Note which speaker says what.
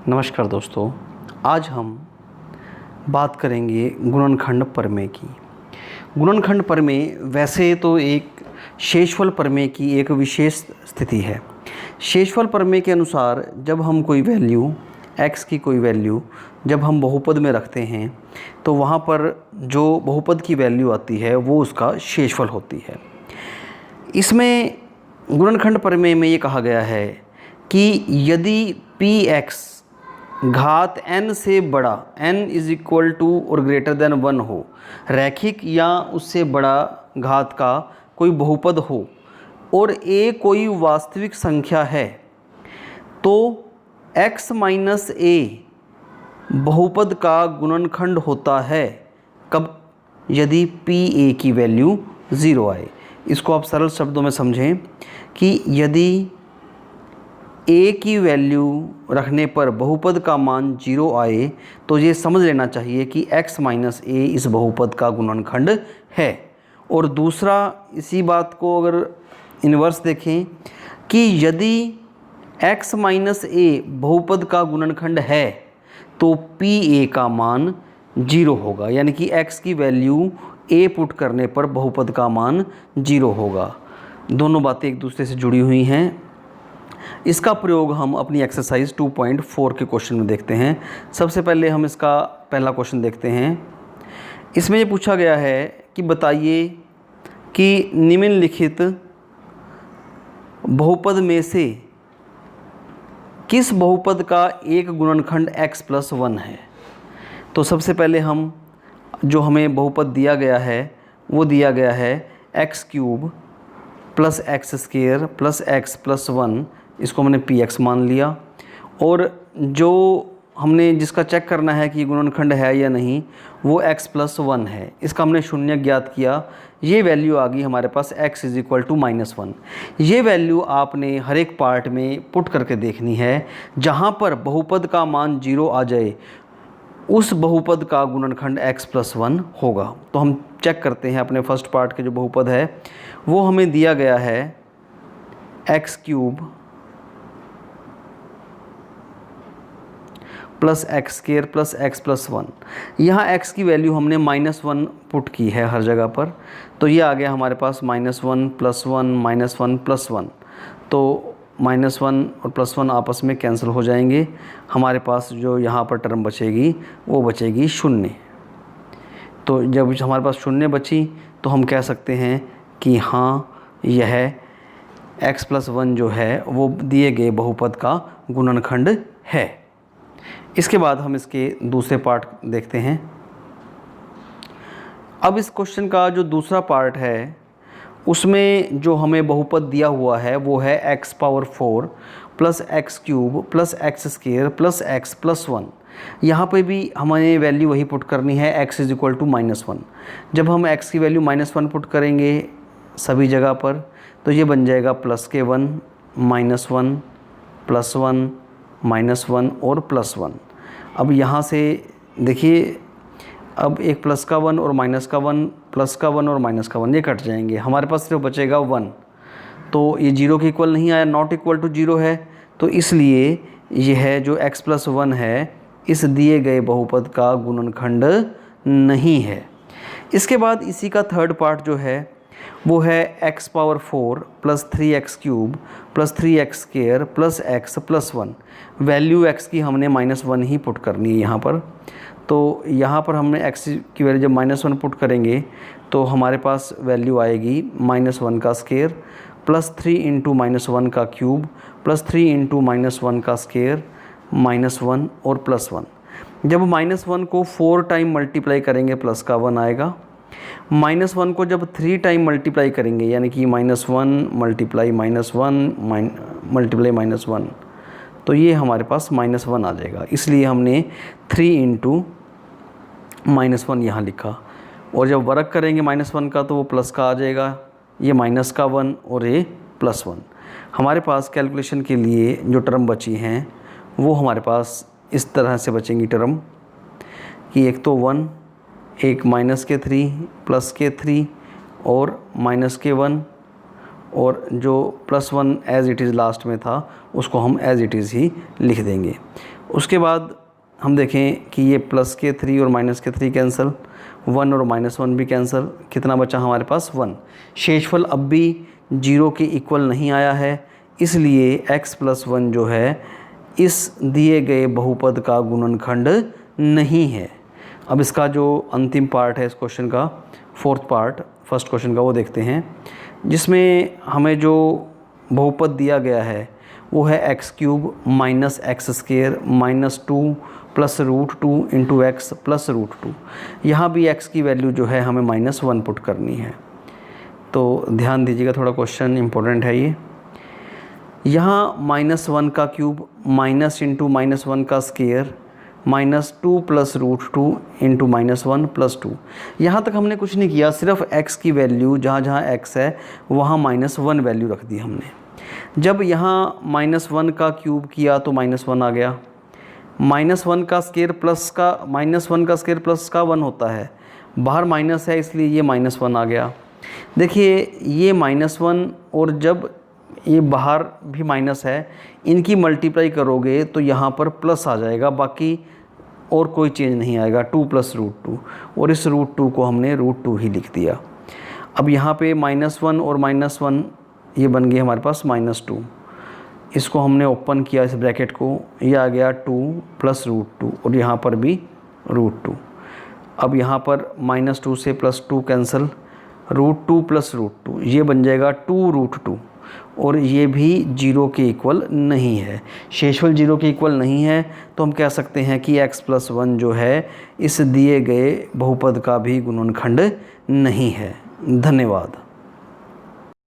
Speaker 1: नमस्कार दोस्तों, आज हम बात करेंगे गुणनखंड प्रमेय की। गुणनखंड प्रमेय वैसे तो एक शेषफल प्रमेय की एक विशेष स्थिति है। शेषफल प्रमेय के अनुसार जब हम कोई वैल्यू x की कोई वैल्यू जब हम बहुपद में रखते हैं तो वहाँ पर जो बहुपद की वैल्यू आती है वो उसका शेषफल होती है। इसमें गुणनखंड प्रमेय में ये कहा गया है कि यदि px घात n से बड़ा n इज इक्वल टू और ग्रेटर देन 1 हो, रैखिक या उससे बड़ा घात का कोई बहुपद हो और a कोई वास्तविक संख्या है, तो x माइनस a बहुपद का गुणनखंड होता है। कब? यदि p a की वैल्यू 0 आए। इसको आप सरल शब्दों में समझें कि यदि a की वैल्यू रखने पर बहुपद का मान 0 आए तो ये समझ लेना चाहिए कि x माइनस a इस बहुपद का गुणनखंड है। और दूसरा, इसी बात को अगर इन्वर्स देखें कि यदि x माइनस a बहुपद का गुणनखंड है तो pa का मान 0 होगा, यानी कि x की वैल्यू a पुट करने पर बहुपद का मान 0 होगा। दोनों बातें एक दूसरे से जुड़ी हुई हैं। इसका प्रयोग हम अपनी एक्सरसाइज 2.4 के क्वेश्चन में देखते हैं। सबसे पहले हम इसका पहला क्वेश्चन देखते हैं। इसमें ये पूछा गया है कि बताइए कि निम्नलिखित बहुपद में से किस बहुपद का एक गुणनखंड x प्लस 1 है। तो सबसे पहले हम जो हमें बहुपद दिया गया है वो दिया गया है x cube plus x square plus x plus 1, इसको हमने px मान लिया। और जो हमने जिसका चेक करना है कि गुणनखंड है या नहीं वो x प्लस 1 है, इसका हमने शून्य ज्ञात किया। ये वैल्यू आ गई हमारे पास x इज इक्वल टू -1। ये वैल्यू आपने हर एक पार्ट में पुट करके देखनी है। जहाँ पर बहुपद का मान 0 आ जाए उस बहुपद का गुणनखंड x प्लस 1 होगा। तो हम चेक करते हैं अपने फर्स्ट पार्ट के जो बहुपद है वो हमें दिया गया है x cube plus x square plus x plus 1। यहाँ x की वैल्यू हमने -1 पुट की है हर जगह पर, तो ये आ गया हमारे पास -1 प्लस 1 -1 प्लस 1। तो -1 और प्लस 1 आपस में कैंसिल हो जाएंगे। हमारे पास जो यहाँ पर टर्म बचेगी वो बचेगी 0। तो जब हमारे पास 0 बची तो हम कह सकते हैं कि हाँ, यह x प्लस 1 जो है वो दिए गए बहुपद का गुणनखंड है। इसके बाद हम इसके दूसरे पार्ट देखते हैं। अब इस क्वेश्चन का जो दूसरा पार्ट है उसमें जो हमें बहुपद दिया हुआ है वो है x power 4 plus x cube plus x square plus x plus 1। यहाँ पे भी हमें वैल्यू वही पुट करनी है, x इज इक्वल टू -1। जब हम x की वैल्यू -1 पुट करेंगे सभी जगह पर तो ये बन जाएगा प्लस के 1 -1 प्लस 1 -1 और प्लस 1। अब यहाँ से देखिए, अब एक प्लस का 1 और माइनस का 1, प्लस का 1 और माइनस का 1 ये कट जाएंगे। हमारे पास सिर्फ बचेगा 1। तो ये 0 के इक्वल नहीं आया, नॉट इक्वल टू 0 है। तो इसलिए यह जो x प्लस 1 है इस दिए गए बहुपद का गुणनखंड नहीं है। इसके बाद इसी का थर्ड पार्ट जो है वो है x power 4 plus 3x cube plus 3x square plus x plus 1। Value x की हमने -1 ही पुट करनी है यहाँ पर। तो यहाँ पर हमने x की वैल्यू जब -1 पुट करेंगे तो हमारे पास वैल्यू आएगी -1 का स्क्वायर प्लस 3 इंटू -1 का क्यूब प्लस 3 इंटू -1 का स्क्वायर -1 और प्लस 1। जब -1 को 4 टाइम मल्टीप्लाई करेंगे प्लस का 1 आएगा। -1 को जब 3 टाइम मल्टीप्लाई करेंगे यानी कि -1 मल्टीप्लाई -1 मल्टीप्लाई -1, तो ये हमारे पास -1 आ जाएगा। इसलिए हमने 3 इंटू -1 यहाँ लिखा। और जब वर्ग करेंगे -1 का तो वो प्लस का आ जाएगा, ये माइनस का 1 और ये प्लस 1। हमारे पास कैलकुलेशन के लिए जो टर्म बची हैं वो हमारे पास इस तरह से बचेंगी टर्म कि एक तो 1, एक -3 प्लस के 3 और -1 और जो +1 एज़ इट इज़ लास्ट में था उसको हम एज़ इट इज़ ही लिख देंगे। उसके बाद हम देखें कि ये प्लस के 3 और माइनस के 3 कैंसिल, 1 और -1 भी कैंसिल, कितना बचा हमारे पास 1। शेषफल अब भी 0 के इक्वल नहीं आया है, इसलिए x + 1 जो है इस दिए गए बहुपद का गुणनखंड नहीं है। अब इसका जो अंतिम पार्ट है इस क्वेश्चन का, फोर्थ पार्ट फर्स्ट क्वेश्चन का, वो देखते हैं, जिसमें हमें जो बहुपद दिया गया है वो है x³ - x² -2 + √2 × x + √2। यहाँ भी x की वैल्यू जो है हमें -1 पुट करनी है। तो ध्यान दीजिएगा, थोड़ा क्वेश्चन इंपॉर्टेंट है ये। यहाँ -1 का क्यूब माइनस इंटू -1 का स्केयर -2 + √2 × -1 + 2। यहाँ तक हमने कुछ नहीं किया, सिर्फ x की वैल्यू जहाँ जहाँ x है वहाँ -1 वैल्यू रख दी हमने। जब यहाँ -1 का क्यूब किया तो -1 आ गया, -1 का स्केयर प्लस का -1 का स्केयर प्लस का 1 होता है, बाहर माइनस है इसलिए ये -1 आ गया। देखिए ये -1 और जब ये बाहर भी माइनस है, इनकी मल्टीप्लाई करोगे तो यहाँ पर प्लस आ जाएगा, बाकी और कोई चेंज नहीं आएगा, 2 + √2, और इस √2 को हमने √2 ही लिख दिया। अब यहाँ पे -1 और -1 ये बन गए हमारे पास -2, इसको हमने ओपन किया इस ब्रैकेट को, ये आ गया 2 + √2 और यहाँ पर भी √2। अब यहाँ पर -2 से +2 कैंसिल, √2 + √2 ये बन जाएगा 2√2, और ये भी 0 के इक्वल नहीं है। शेषफल 0 के इक्वल नहीं है तो हम कह सकते हैं कि x + 1 जो है इस दिए गए बहुपद का भी गुणनखंड नहीं है। धन्यवाद।